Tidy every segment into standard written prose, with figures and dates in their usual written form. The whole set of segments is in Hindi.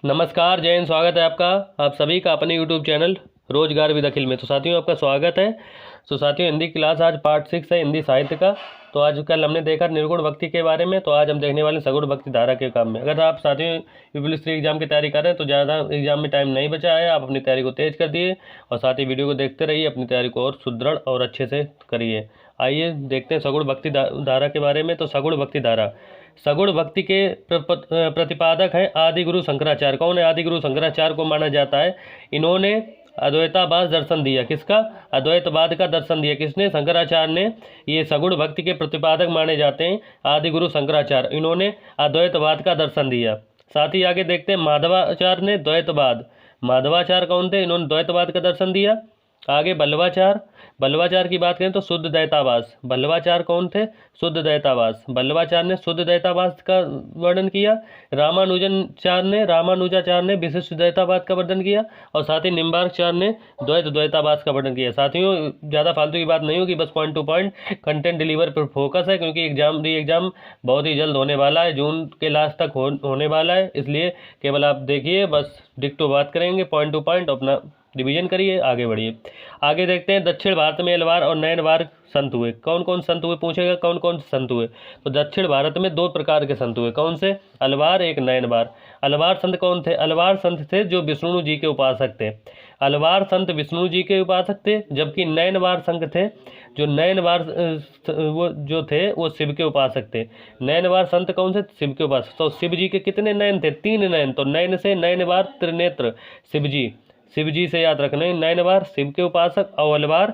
नमस्कार, जय हिंद। स्वागत है आपका, आप सभी का अपने यूट्यूब चैनल रोजगार विद अखिल में। तो साथियों, आपका स्वागत है। तो साथियों, हिंदी क्लास आज पार्ट 6 है हिंदी साहित्य का। तो आज कल हमने देखा निर्गुण भक्ति के बारे में, तो आज हम देखने वाले सगुण भक्ति धारा के काम में। अगर आप साथियों UPSC एग्जाम की तैयारी कर रहे हैं तो ज़्यादा एग्जाम में टाइम नहीं बचा है, आप अपनी तैयारी को तेज कर दिए और साथ ही वीडियो को देखते रहिए, अपनी तैयारी को और सुदृढ़ और अच्छे से करिए। आइए देखते हैं सगुण भक्ति धारा के बारे में। तो सगुण भक्ति धारा, सगुण भक्ति के प्रतिपादक हैं आदि गुरु शंकराचार्य। कौन है आदि गुरु शंकराचार्य को माना जाता है? इन्होंने अद्वैतावाद दर्शन दिया। किसका? अद्वैतवाद का दर्शन दिया। किसने? शंकराचार्य ने। ये सगुण भक्ति के प्रतिपादक माने जाते हैं आदि गुरु शंकराचार्य। इन्होंने अद्वैतवाद का दर्शन दिया। साथ ही आगे देखते हैं माधवाचार्य ने द्वैतवाद। माधवाचार्य कौन थे? इन्होंने द्वैतवाद का दर्शन दिया। आगे बल्लवाचार्य, बल्लवाचार्य की बात करें तो शुद्ध द्वैतावास। बल्लवाचार्य कौन थे? शुद्ध द्वैतावास। बल्लवाचार्य ने शुद्ध द्वैतावास का वर्णन किया। रामानुजाचार्य ने विशिष्ट द्वैतावाद का वर्णन किया और साथ ही निम्बार्कचार्य ने द्वैतावास का वर्णन किया। साथियों, ज़्यादा फालतू की बात नहीं होगी, बस point two point content deliver पर फोकस है, क्योंकि एग्जाम बहुत ही जल्द होने वाला है, जून के लास्ट तक होने वाला है। इसलिए केवल आप देखिए, बस डिक्टो बात करेंगे, पॉइंट टू पॉइंट अपना रिवीजन करिए, आगे बढ़िए। आगे देखते हैं दक्षिण भारत में अलवार और नैनवार संत हुए। कौन कौन संत हुए पूछेगा, कौन कौन संत हुए? तो दक्षिण भारत में दो प्रकार के संत हुए। कौन से? अलवार, एक नैनवार। अलवार संत कौन थे? अलवार संत थे जो विष्णु जी के उपासक थे। अलवार संत विष्णु जी के उपासक थे, जबकि नैनवार संत थे जो नैनवार वो जो थे वो शिव के उपासक थे। नैनवार संत कौन से? शिव के उपासक। तो शिव जी के कितने नैन थे? 3 नैन। तो नैन से नैनवार त्रिनेत्र शिव जी से याद रखना। नैनवार शिव के उपासक और अलवार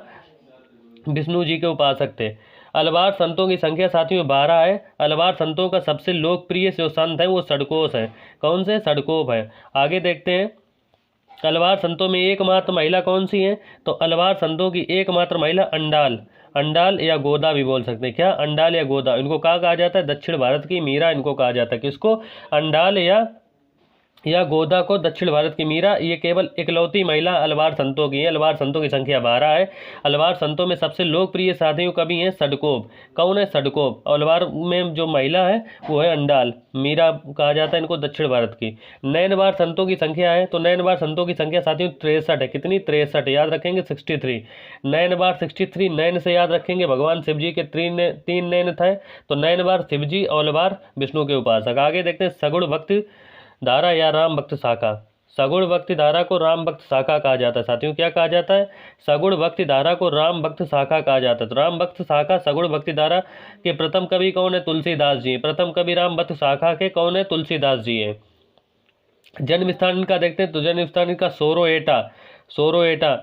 विष्णु जी के उपासक थे। अलवार संतों की संख्या साथियों 12 है। अलवार संतों का सबसे लोकप्रिय जो संत है वो सड़कोस है। कौन से? सड़कोप है। आगे देखते हैं अलवार संतों में एकमात्र महिला कौन सी है? तो अलवार संतों की एकमात्र महिला अंडाल, अंडाल या गोदा भी बोल सकते हैं। क्या? अंडाल या गोदा। इनको कहा जाता है दक्षिण भारत की मीरा, इनको कहा जाता है। किसको? अंडाल या गोदा को दक्षिण भारत की मीरा। ये केवल इकलौती महिला अलवार संतों की है। अलवार संतों की संख्या 12 है। अलवार संतों में सबसे लोकप्रिय साथियों कवि हैं सड़कोप। कौन है? सड़कोप। अलवार में जो महिला है वो है अंडाल, मीरा कहा जाता है इनको दक्षिण भारत की। नैनवार संतों की संख्या है, तो नैनवार संतों की संख्या साथियों 63 है। कितनी? 63। याद रखेंगे 63। नैनवार 63। नैन से याद रखेंगे भगवान शिव जी के 3 नैन थे, तो नैनवार शिव जी और अलवार विष्णु के उपासक। आगे देखते हैं सगुण भक्ति धारा या राम भक्त शाखा। सगुण भक्ति धारा को राम भक्त शाखा कहा जाता है। साथियों, क्या कहा जाता है? सगुण भक्ति धारा को राम भक्त शाखा कहा जाता है। तो राम भक्त शाखा सगुण भक्ति धारा के प्रथम कवि कौन है? तुलसीदास जी। प्रथम कवि राम भक्त शाखा के कौन है? तुलसीदास जी है। जन्म स्थान इनका देखते हैं, तो जन्म स्थान इनका सोरोएटा। सोरोएटा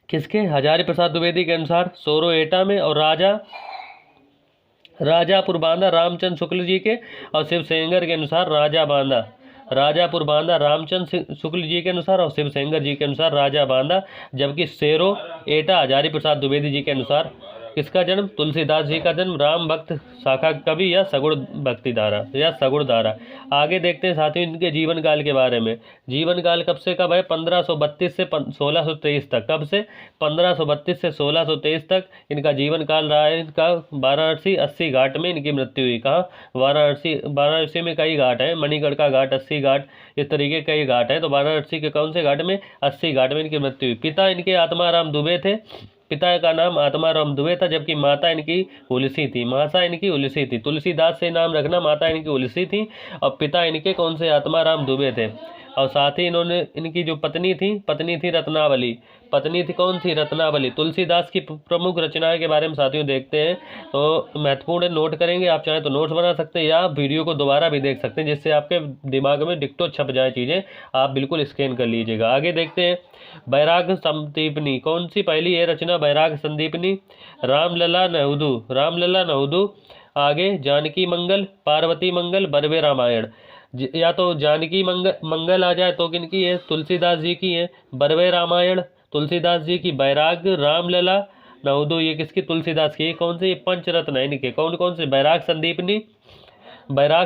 किसके? हजारी प्रसाद द्विवेदी के अनुसार सोरोएटा में, और राजापुर बांदा रामचंद्र शुक्ल जी के, और शिव सेंगर के अनुसार राजा बांदा। राजापुर बांदा रामचंद्र शुक्ल जी के अनुसार और शिव सेंगर जी के अनुसार राजा बांदा। जबकि सेरो एटा हजारी प्रसाद द्विवेदी जी के अनुसार किसका जन्म? तुलसीदास जी का जन्म। राम भक्त शाखा कवि या सगुण भक्ति धारा या सगुण धारा। आगे देखते हैं साथियों इनके जीवन काल के बारे में। जीवन काल कब से कब है? 1532 से 1623 तक। कब से? 1532 से 1623 तक इनका जीवन काल रहा है। इनका वाराणसी 80 घाट में इनकी मृत्यु हुई। कहाँ? वाराणसी में कई घाट हैं, मणिगढ़ का घाट, 80 घाट, इस तरीके कई घाट हैं। तो वाराणसी के कौन से घाट में? 80 घाट में इनकी मृत्यु हुई। पिता इनके आत्माराम दुबे थे। पिता का नाम आत्माराम दुबे था, जबकि माता इनकी उलसी थी। माता इनकी उलसी थी। तुलसीदास से नाम रखना, माता इनकी उलसी थी और पिता इनके कौन से? आत्माराम दुबे थे। और साथ ही इन्होंने इनकी जो पत्नी थी रत्नावली। पत्नी थी कौन सी? रत्नावली। तुलसीदास की प्रमुख रचनाएं के बारे में साथियों देखते हैं, तो महत्वपूर्ण नोट करेंगे। आप चाहें तो नोट्स बना सकते हैं या वीडियो को दोबारा भी देख सकते हैं, जिससे आपके दिमाग में डिक्टो छप जाए चीज़ें। आप बिल्कुल स्कैन कर लीजिएगा। आगे देखते हैं बैराग संदीपनी। कौन सी पहली है रचना? बैराग संदीपनी। रामलला नहुदू। आगे जानकी मंगल, पार्वती मंगल, बरवे रामायण। या तो जानकी मंगल आ जाए तो किनकी है? तुलसीदास जी की है। बरवे रामायण तुलसीदास जी की। बैराग, रामलला, नहुदू ये किसकी? तुलसीदास की। कौन से? ये पंचरत्न है इनके। कौन कौन से? बैराग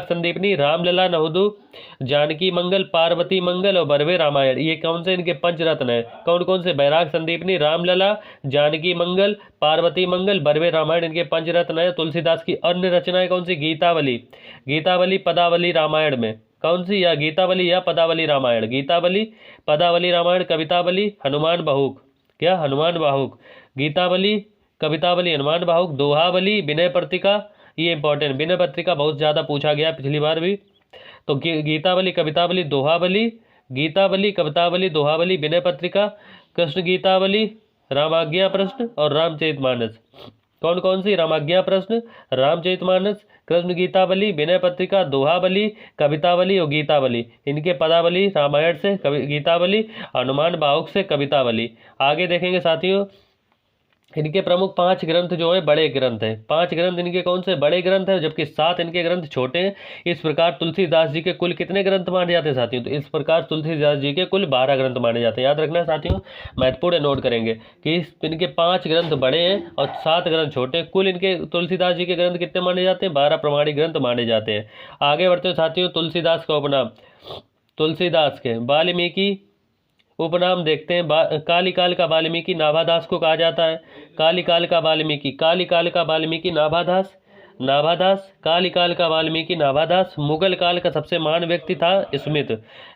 संदीपनी, रामलला, नहुदू, जानकी मंगल, पार्वती मंगल और बरवे रामायण। ये कौन से इनके पंचरत्न है? कौन कौन से? बैराग संदीपनी, रामलला, जानकी मंगल, पार्वती मंगल, बरवे रामायण इनके पंचरत्न है। तुलसीदास की अन्य रचनाएं कौन सी? गीतावली पदावली रामायण में। कौन सी? या गीतावली या पदावली रामायण। गीतावली, पदावली रामायण, कवितावली, हनुमान बाहुक। क्या? हनुमान बाहुक। गीतावली, कवितावली, हनुमान बाहुक। दोहावली, विनय पत्रिका, ये इंपॉर्टेंट, विनय पत्रिका बहुत ज़्यादा पूछा गया पिछली बार भी। तो गीतावली, कवितावली, दोहावली, गीतावली, कवितावली, दोहावली, विनय पत्रिका, कृष्ण गीतावली, रामाज्ञा प्रश्न और रामचरितमानस। कौन कौन सी? रामाज्ञा प्रश्न, रामचरितमानस, कृष्ण गीतावली, विनय पत्रिका, दोहावली, कवितावली और गीतावली। इनके पदावली रामायण से, गीतावली, हनुमान बाहुक से कवितावली। आगे देखेंगे साथियों, इनके प्रमुख 5 ग्रंथ जो है बड़े ग्रंथ हैं। 5 ग्रंथ इनके कौन से? बड़े ग्रंथ हैं, जबकि 7 इनके ग्रंथ छोटे हैं। इस प्रकार तुलसीदास जी के कुल कितने ग्रंथ माने जाते हैं साथियों? तो इस प्रकार तुलसीदास जी के कुल 12 ग्रंथ माने जाते हैं। याद रखना साथियों, महत्वपूर्ण नोट करेंगे कि इनके 5 ग्रंथ बड़े हैं और 7 ग्रंथ छोटे हैं। कुल इनके तुलसीदास जी के ग्रंथ कितने माने जाते हैं? 12 प्रमाणिक ग्रंथ माने जाते हैं। आगे बढ़ते हैं साथियों, तुलसीदास का उपनाम। तुलसीदास के वाल्मीकि उपनाम देखते हैं। कालिकाल का वाल्मीकि नाभादास को कहा जाता है। कालिकाल का वाल्मीकि, कालिकाल का वाल्मीकि नाभादास, नाभादास, कालिकाल का वाल्मीकि नाभादास। मुगल काल का सबसे महान व्यक्ति था स्मिथ।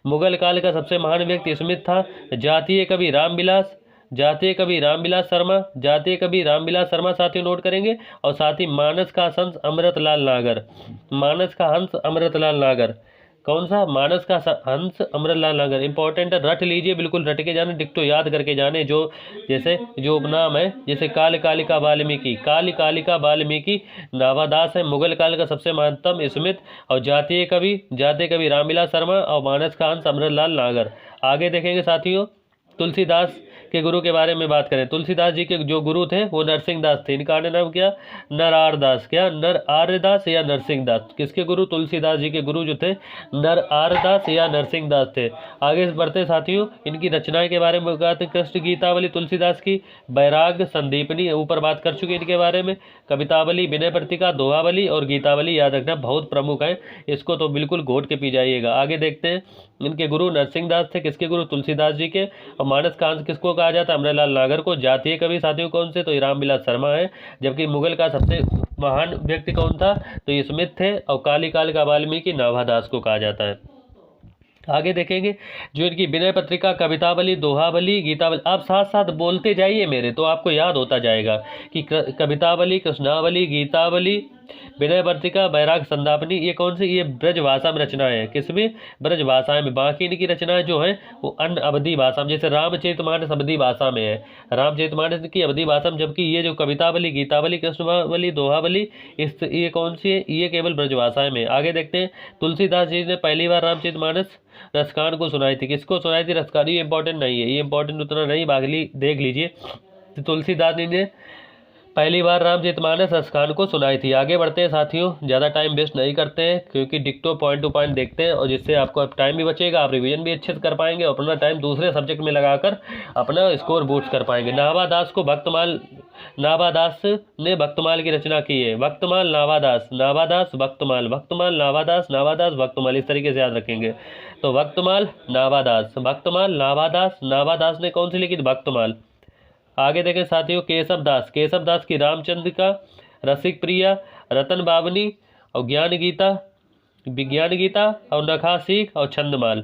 मुगल काल का सबसे महान व्यक्ति स्मिथ था। जातीय कवि रामविलास, जातीय कवि रामविलास शर्मा, जातीय कवि रामविलास शर्मा साथियों नोट करेंगे। और साथ ही मानस का हंस अमृतलाल नागर, मानस का हंस अमृतलाल नागर। कौन सा? मानस का हंस अमृतलाल नागर। इंपॉर्टेंट है, रट लीजिए, बिल्कुल रट के जाने, डिक्टो याद करके जाने। जो जैसे जो उपनाम है, जैसे कालिका वाल्मीकि, कालिका वाल्मीकि नाभादास है। मुगल काल का सबसे महत्तम स्मिथ। और जातीय कवि रामविलास शर्मा और मानस का हंस अमृतलाल नागर। आगे देखेंगे साथियों, तुलसीदास के गुरु के बारे में बात करें। तुलसीदास जी के जो गुरु थे वो नरसिंह दास थे। इनका अन्य नाम क्या? नर आर्यदास। क्या? नर आर्यदास या नरसिंह दास। किसके गुरु? तुलसीदास जी के गुरु जो थे नर आर्यदास या नरसिंह दास थे। आगे बढ़ते साथियों, इनकी रचनाएं के बारे में बात। कृष्ण गीतावली तुलसीदास की, वैराग्य संदीपनी ऊपर बात कर चुके इनके बारे में। कवितावली, विनय पत्रिका, दोहावली और गीतावली याद रखना बहुत प्रमुख है, इसको तो बिल्कुल घोट के पी जाइएगा। आगे देखते हैं, इनके गुरु नरसिंह दास थे। किसके गुरु? तुलसीदास जी के। और मानस का हंस किसको कहा जाता है? अमृतलाल नागर को। जातीय कवि साथियों कौन से? तो रामविलास शर्मा है। जबकि मुगल का सबसे महान व्यक्ति कौन था? तो ये स्मिथ थे। और कालिकाल का वाल्मीकि नाभादास को कहा जाता है। आगे देखेंगे, जो इनकी विनय पत्रिका, कवितावली, दोहावली, गीतावली, आप साथ साथ बोलते जाइए मेरे, तो आपको याद होता जाएगा कि कवितावली, कृष्णावली, गीतावली, विनय पत्रिका, वैराग संदापनी, ये कौन सी? ये ब्रज भाषा में रचनाएं हैं। किसमें? ब्रज भाषा में। बाकी इनकी रचनाएं जो है वो अन्य अवधि भाषा में, जैसे रामचरितमानस अवधि भाषा में है, रामचरितमानस की अवधि भाषा में। जबकि ये जो कवितावली, गीतावली, कृष्णावली, दोहावली, ये कौन सी है? ये केवल ब्रज भाषा में। आगे देखते हैं, तुलसीदास जी ने पहली बार रामचरितमानस रसकान को सुनाई थी। किसको सुनाई थी? रसकान। ये इंपॉर्टेंट नहीं है, ये इंपॉर्टेंट उतना नहीं, बागली देख लीजिए। तुलसीदास जी ने पहली बार रामचरितमानस रसकान को सुनाई थी। आगे बढ़ते हैं साथियों, ज़्यादा टाइम वेस्ट नहीं करते हैं, क्योंकि डिक्टो पॉइंट टू पॉइंट देखते हैं, और जिससे आपको टाइम भी बचेगा, आप रिवीजन भी अच्छे से कर पाएंगे और अपना टाइम दूसरे सब्जेक्ट में लगाकर अपना स्कोर बूस्ट कर पाएंगे। नाभादास को भक्तमाल, नाभादास ने भक्तमाल की रचना की है। भक्तमाल, नाभादास, नाभादास, भक्तमाल, भक्तमाल, नाभादास, नाभादास, भक्तमाल, इस तरीके से याद रखेंगे। तो भक्तमाल, नाभादास, भक्तमाल, नाभादास, नाभादास ने कौन सी लिखी थी? भक्तमाल। आगे देखें साथियों, केशव दास, केशव दास की रामचंद्रिका, रसिक प्रिया, रतन बावनी और ज्ञान गीता, विज्ञान गीता और नखासीख और छंदमाल।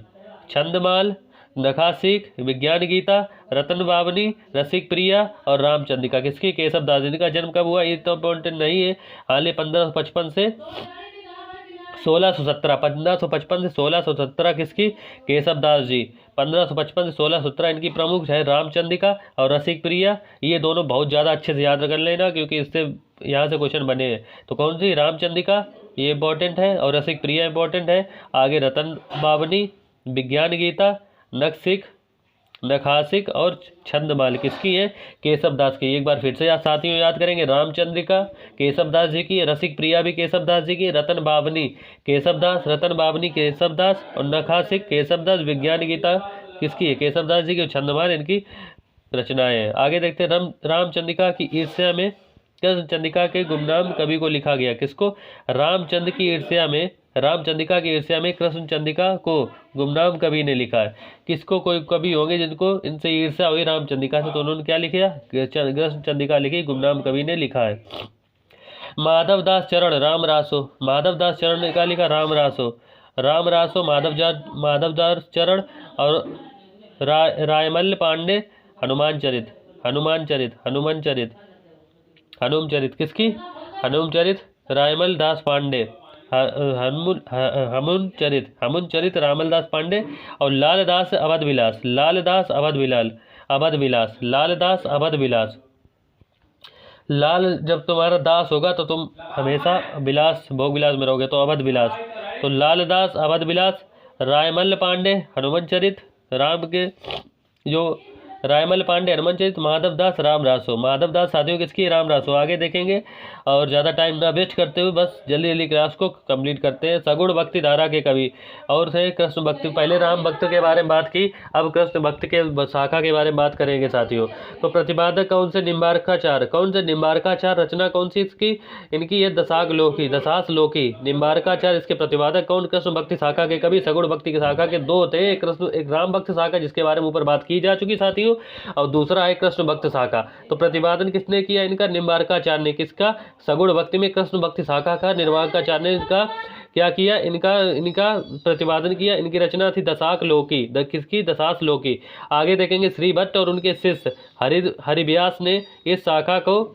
छंदमाल, नखासीख, विज्ञान गीता, रतन बावनी, रसिक प्रिया और रामचंद्रिका किसकी? केशव दास। इनका जन्म कब हुआ? ये तो इम्पोर्टेंट नहीं है। हाल 1555 से 1617, 1555 से 1617 किसकी? केशव दास जी। 1555 से 1617 इनकी प्रमुख है रामचंद्रिका और रसिक प्रिया। ये दोनों बहुत ज़्यादा अच्छे से याद कर लेना, क्योंकि इससे यहाँ से क्वेश्चन बने हैं। तो कौन सी? रामचंद्रिका, ये इंपॉर्टेंट है, और रसिक प्रिया इंपॉर्टेंट है। आगे रतन बावनी, विज्ञान गीता, नखसिख, नखासिक और छंदमाल किसकी है? केशव दास की। एक बार फिर से साथियों याद करेंगे, रामचंद्रिका केशव दास जी की, रसिक प्रिया भी केशव दास जी की, रतन बावनी केशव दास, रतन बावनी केशव दास और नखासिक केशव दास, विज्ञान गीता किसकी है? केशव दास जी की। छंदमाल इनकी रचनाएं हैं। आगे देखते हैं, रामचंद्रिका की ईर्ष्या में कृष्णचंद्रिका के गुमनाम कवि को लिखा गया। किसको? रामचंद्र की ईर्ष्या में, रामचंद्रिका की ईर्ष्या में कृष्णचंद्रिका को गुमनाम कवि ने लिखा है। किसको? कोई कवि होंगे जिनको इनसे ईर्ष्या हुई रामचंद्रिका से, तो उन्होंने क्या लिखा? कृष्णचंद्रिका लिखी, गुमनाम कवि ने लिखा है। माधवदास चरण रामरासो, माधवदास चरण ने क्या लिखा? रामरासो। राम रासो, माधवदास चरण और रायमल पांडे, हनुमान चरित, हनुम चरित किसकी? हनुम चरित रायमल दास पांडे, हमुन चरित रामल दास पांडे और लालदास अवध विलास, अवध विलास। लाल जब तुम्हारा दास होगा तो तुम हमेशा विलास, भोग विलास में रहोगे, तो अवध विलास। तो लालदास अवध विलास, रायमल पांडे हनुमान चरित, राम के जो रायमल पांडे हनुमान चरित, माधवदास राम रासो। माधवदास साथियों किसकी? राम रासो। आगे देखेंगे और ज़्यादा टाइम ना वेस्ट करते हुए बस जल्दी जल्दी क्लास को कंप्लीट करते हैं। सगुण भक्ति धारा के कवि और थे कृष्ण भक्ति। पहले राम भक्त के बारे में बात की, अब कृष्ण भक्त के शाखा के बारे में बात करेंगे साथियों। तो प्रतिपादक कौन से? निम्बार्काचार। कौन से? निम्बार्काचार। रचना कौन सी इसकी? इनकी ये दशास लोकी। निम्बार्काचार इसके प्रतिपादक कौन? कृष्ण भक्ति शाखा के कवि। सगुण भक्ति की शाखा के दो थे, एक राम भक्त शाखा जिसके बारे में ऊपर बात की जा चुकी साथियों, और दूसरा है कृष्ण भक्त शाखा। तो प्रतिपादन किसने किया इनका? निम्बार्काचार्य ने। किसका? सगुण भक्ति में कृष्ण भक्ति शाखा का निम्बार्काचार्य ने इनका क्या किया? इनका प्रतिपादन किया। इनकी रचना थी दशाक लोकी। किसकी? दशास लोकी। आगे देखेंगे श्री भट्ट और उनके शिष्य हरिव्यास ने इस शाखा को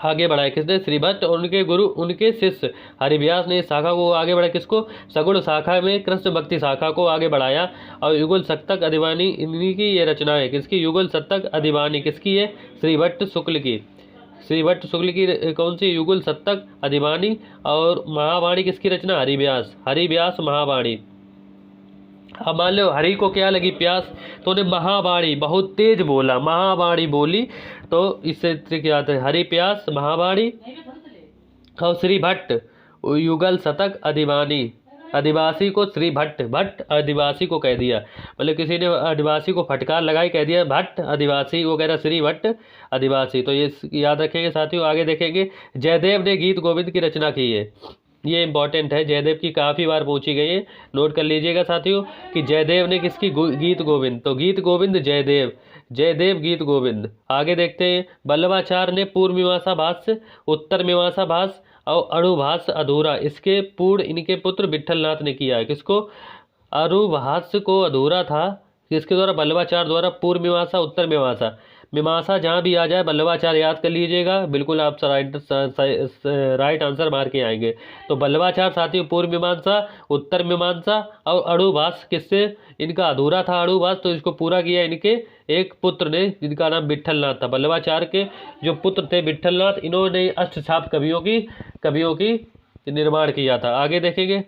आगे बढ़ाया। किसने? श्री भट्ट और उनके गुरु, उनके शिष्य हरिव्यास ने इस शाखा को आगे बढ़ाया। किसको? सगुण शाखा में कृष्ण भक्ति शाखा को आगे बढ़ाया। और युगल सत्तक अधिवानी इन्हीं की ये रचना है। किसकी? युगल सत्तक अधिवानी किसकी है? श्री भट्ट शुक्ल की। श्री भट्ट शुक्ल की कौन सी? युगल सत्तक अधिवानी। और महावाणी किसकी रचना? हरिव्यास महावाणी। अब मान लो हरि को क्या लगी प्यास, तो उन्हें महावाणी बहुत तेज बोला, महावाणी बोली, तो इससे क्या आता है? हरि प्यास महावाणी। और श्री भट्ट युगल शतक अधिवानी। आदिवासी को श्री भट्ट आदिवासी को कह दिया, मतलब किसी ने आदिवासी को फटकार लगाई, कह दिया भट्ट आदिवासी, वो कह रहा श्री भट्ट आदिवासी। तो ये याद रखेंगे साथियों। आगे देखेंगे जयदेव ने गीत गोविंद की रचना की है। ये इंपॉर्टेंट है, जयदेव की काफ़ी बार पूछी गई है, नोट कर लीजिएगा साथियों कि जयदेव ने किसकी? गीत गोविंद। तो गीत गोविंद जयदेव गीत गोविंद। आगे देखते हैं बल्लभाचार्य ने पूर्व मीमांसा भाष्य, उत्तर मीमांसा भाष्य और अणुभाष्य अधूरा, इसके पूर्ण इनके पुत्र विट्ठलनाथ ने किया है। किसको? अणुभाष्य को अधूरा था किसके द्वारा? बल्लभाचार्य द्वारा। पूर्व मीमांसा, उत्तर मीमांसा। मीमांसा जहाँ भी आ जाए बल्लभाचार्य याद कर लीजिएगा, बिल्कुल आप राइट आंसर मार के आएंगे। तो बल्लभाचार्य साथियों पूर्व मीमांसा, उत्तर मीमांसा और अणुभाष्य किससे? इनका अधूरा था अणुभाष्य, तो इसको पूरा किया इनके एक पुत्र ने जिनका नाम विट्ठलनाथ था। बल्लभाचार्य के जो पुत्र थे विट्ठलनाथ, इन्होंने अष्टछाप कवियों की निर्माण किया था। आगे देखेंगे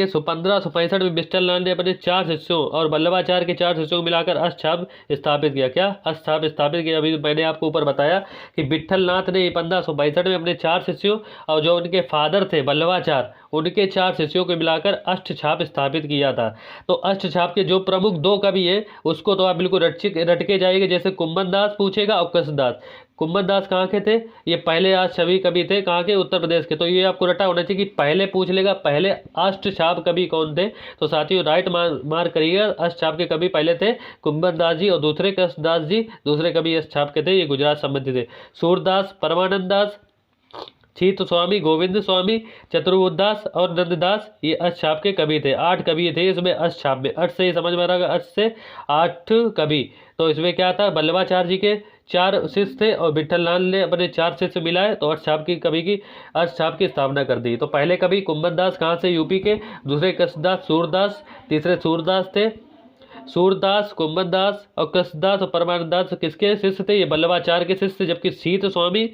1565 में विट्ठलनाथ ने अपने 4 शिष्यों और बल्लभाचार्य के 4 शिष्यों को मिलाकर अष्टछाप स्थापित किया। क्या? अष्टछाप स्थापित किया। अभी मैंने आपको ऊपर बताया कि विट्ठलनाथ ने 1565 में अपने 4 शिष्यों और जो उनके फादर थे बल्लभाचार्य, उनके 4 शिष्यों को मिलाकर अष्टछाप स्थापित किया था। तो अष्टछाप के जो प्रमुख 2 कवि है उसको तो आप बिल्कुल रट के जाइएगा, जैसे कुंभन दास पूछेगा और कृष्णदास। कुंभन दास कहाँ के थे? ये पहले छवि कवि थे, कहाँ के? उत्तर प्रदेश के। तो ये आपको रटा होना चाहिए कि पहले पूछ लेगा पहले अष्टछाप कवि कौन थे। तो साथियों राइट मार करिएगा, अष्टछाप के कवि पहले थे कुंभन दास जी और दूसरे कृष्णदास जी दूसरे कवि अष्टछाप के थे, ये गुजरात संबंधी थे। सूरदास, परमानंद दास, छीत स्वामी, गोविंद स्वामी, चतुर्बुद्धदास और नंददास, ये अष्टछाप के कवि थे। 8 कवि थे इसमें अष्टछाप में। 8 से ही समझ में आ रहा है, 8 से 8 कवि। तो इसमें क्या था? बल्लभाचार्य जी के 4 शिष्य थे और विट्ठलनाथ ने अपने 4 शिष्य मिलाए तो अष्टछाप की स्थापना कर दी। तो पहले कवि कुंभन दास कहाँ से? यूपी के। दूसरे कृष्णदास, सूरदास, तीसरे सूरदास थे। सूरदास, कुंभन दास और कृष्णदास और परमानंद दास किसके शिष्य थे? ये बल्लभाचार्य के शिष्य। जबकि शीत स्वामी,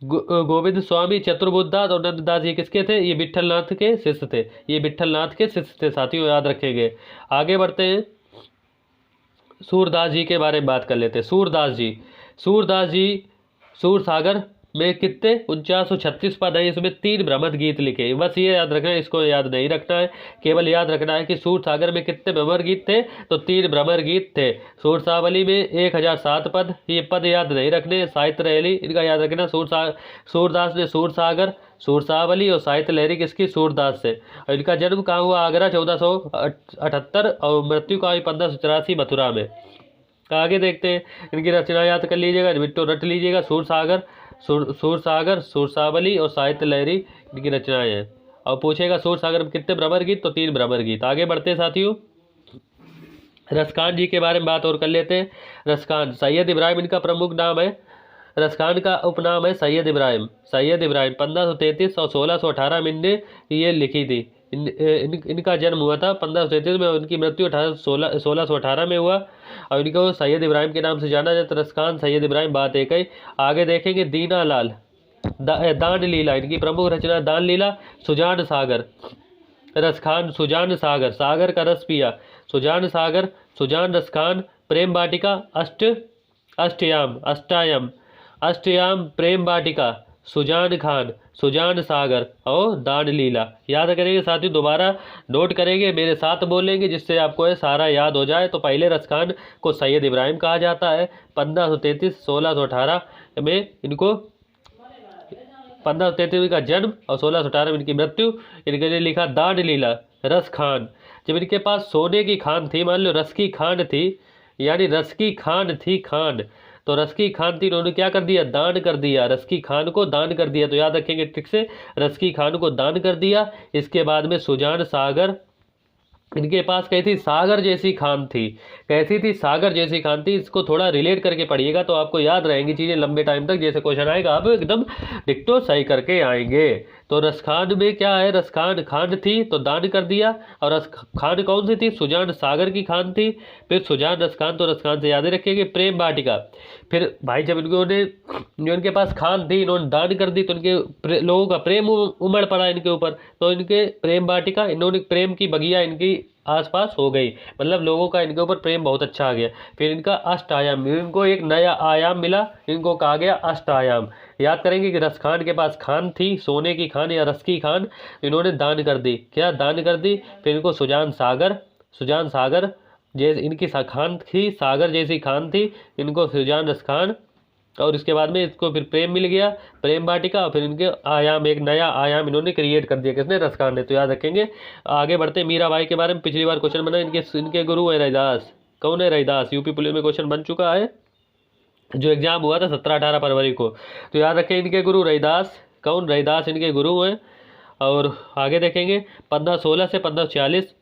गोविंद स्वामी, चतुर्बुद्धदास और नंददास ये किसके थे? ये विट्ठलनाथ के शिष्य थे। ये विट्ठलनाथ के शिष्य थे साथियों, याद रखेंगे। आगे बढ़ते हैं, सूरदास जी के बारे में बात कर लेते हैं। सूरदास जी सूरसागर में कितने 4936 पद है, इसमें 3 भ्रमर गीत लिखे। बस ये याद रखना है, इसको याद नहीं रखना है, केवल याद रखना है कि सूरसागर में कितने भ्रमर गीत थे, तो 3 भ्रमर गीत थे। सूरसावली में 1007 पद, ये पद याद नहीं रखने। साहित्य लहरी इनका याद रखना। सूरदास ने सूरसागर, सूरसावली और साहित्य लहरी किसकी? सूरदास से। और इनका जन्म कहाँ हुआ? आगरा 1478 और मृत्यु का 1584 मथुरा में। आगे देखते हैं, इनकी रचना याद कर लीजिएगा, बिट्टो रट लीजिएगा। सूरसागर, सूरसावली और साहित्य लहरी इनकी रचनाएं हैं। और पूछेगा सूर सागर में कितने भ्रमर गीत, तो 3 भ्रमर गीत। आगे बढ़ते हैं साथियों, रसखान जी के बारे में बात और कर लेते हैं। रसखान सैयद इब्राहिम इनका प्रमुख नाम है। रसखान का उपनाम है सैयद इब्राहिम। सैयद इब्राहिम 1533 और 1618 में इनने ये लिखी थी। इनका जन्म हुआ था 1533 में, उनकी मृत्यु 1618 में हुआ। और इनको सैयद इब्राहिम के नाम से जाना जाता है। रसखान सैयद इब्राहिम, बात एक ही। आगे देखेंगे दीना लाल दान लीला, इनकी प्रमुख रचना दान लीला। सुजान सागर, रसखान सुजान सागर, सागर का रस पिया, सुजान सागर, सुजान रसखान, प्रेम वाटिका, अष्टयाम प्रेम वाटिका, सुजान खान, सुजान सागर और दान लीला। याद करेंगे साथियों, दोबारा नोट करेंगे, मेरे साथ बोलेंगे जिससे आपको ये सारा याद हो जाए। तो पहले रसखान को सैयद इब्राहिम कहा जाता है। 1533 1618 में इनको 1533 का जन्म और 1618 में इनकी मृत्यु। इनके लिए लिखा दान लीला। रस खान, जब इनके पास सोने की खान थी, मान लो रस की खान थी, यानी रस की खान थी खान, तो रस की खान थी, इन्होंने क्या कर दिया, दान कर दिया, रस की खान को दान कर दिया। तो याद रखेंगे ट्रिक से, रस की खान को दान कर दिया। इसके बाद में सुजान सागर, इनके पास कैसी सागर जैसी खान थी, कैसी थी, सागर जैसी खान थी। इसको थोड़ा रिलेट करके पढ़िएगा तो आपको याद रहेंगी चीज़ें लंबे टाइम तक। जैसे क्वेश्चन आएगा आप एकदम डिक्टो सही करके आएंगे। तो रसखान में क्या है, रसखान खान थी तो दान कर दिया। और रस खान कौन सी थी, सुजान सागर की खान थी। फिर सुजान रसखान, तो रसखान से याद रखेंगे। प्रेम वाटिका, फिर भाई जब इन्होंने जो इनके पास खान थी इन्होंने दान कर दी, तो इनके लोगों का प्रेम उमड़ पड़ा इनके ऊपर, तो इनके प्रेम वाटिका, इन्होंने प्रेम की बगिया इनकी आसपास हो गई, मतलब लोगों का इनके ऊपर प्रेम बहुत अच्छा आ गया। फिर इनका अष्टायाम, इनको एक नया आयाम मिला, इनको कहा गया अष्टायाम। याद करेंगे कि रसखान के पास खान थी, सोने की खान या रस की खान, इन्होंने दान कर दी। क्या दान कर दी? फिर इनको सुजान सागर जैसे इनकी खान थी, सागर जैसी खान थी, इनको सुजान रस खान। और इसके बाद में इसको फिर प्रेम मिल गया, प्रेम वाटिका। और फिर इनके आयाम, एक नया आयाम इन्होंने क्रिएट कर दिया, किसने, रसखान ने। तो याद रखेंगे। आगे बढ़ते मीराबाई के बारे में पिछली बार क्वेश्चन बना, इनके गुरु है रैदास। कौन है रैदास? यूपी पुलिस में क्वेश्चन बन चुका है, जो एग्जाम हुआ था 17-18 फरवरी को। तो याद रखें इनके गुरु रैदास। कौन? रैदास इनके गुरु हैं। और आगे देखेंगे 1516 से 1546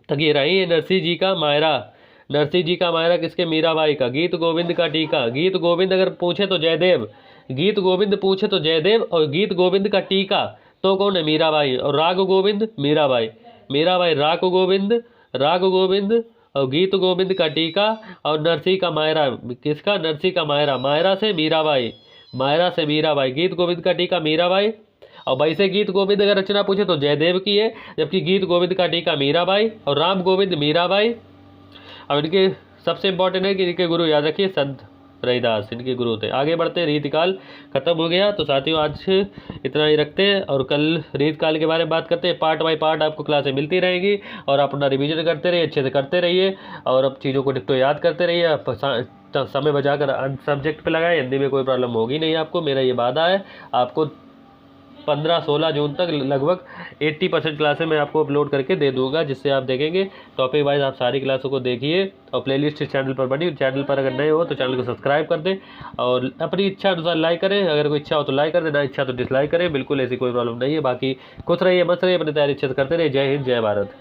तक ये रही है। नरसिंह जी का मायरा, नरसिंह जी का मायरा किसके? मीराबाई का। गीत गोविंद का टीका, गीत गोविंद अगर पूछे तो जयदेव, गीत गोविंद पूछे तो जयदेव, और गीत गोविंद का टीका तो कौन है? मीराबाई। और राग गोविंद मीराबाई, राग गोविंद और गीत गोविंद का टीका। और नरसिंह का मायरा, किसका? नरसिंह का मायरा, मायरा से मीराबाई, गीत गोविंद का टीका मीराबाई। और वैसे गीत गोविंद अगर रचना पूछे तो जयदेव की है, जबकि गीत गोविंद का टीका मीराबाई और राम गोविंद मीराबाई। और इनके सबसे इंपॉर्टेंट है कि इनके गुरु याद रखिए संत रैदास, इनके गुरु थे। आगे बढ़ते, रीतकाल खत्म हो गया। तो साथियों आज इतना ही रखते हैं, और कल रीतकाल के बारे में बात करते हैं। पार्ट बाय पार्ट आपको क्लासें मिलती रहेंगी, और आप अपना रिवीजन करते रहिए, अच्छे से करते रहिए, और अब चीज़ों को डिक्टो याद करते रहिए। आप समय बचाकर सब्जेक्ट पे लगाए, हिंदी में कोई प्रॉब्लम होगी नहीं आपको, मेरा ये वादा है। आपको 15-16 जून तक लगभग 80% क्लासें मैं आपको अपलोड करके दे दूंगा, जिससे आप देखेंगे टॉपिक वाइज आप सारी क्लासों को देखिए। और प्लेलिस्ट इस चैनल पर बनी, चैनल पर अगर नए हो तो चैनल को सब्सक्राइब कर दें, और अपनी इच्छा अनुसार लाइक करें। अगर कोई इच्छा हो तो लाइक कर दें, ना इच्छा तो डिसलाइक करें, बिल्कुल ऐसी कोई प्रॉब्लम नहीं है। बाकी खुश रहिए, मस्त रहिए, अपनी तैयारी अच्छे से करते रहिए। जय हिंद, जय भारत।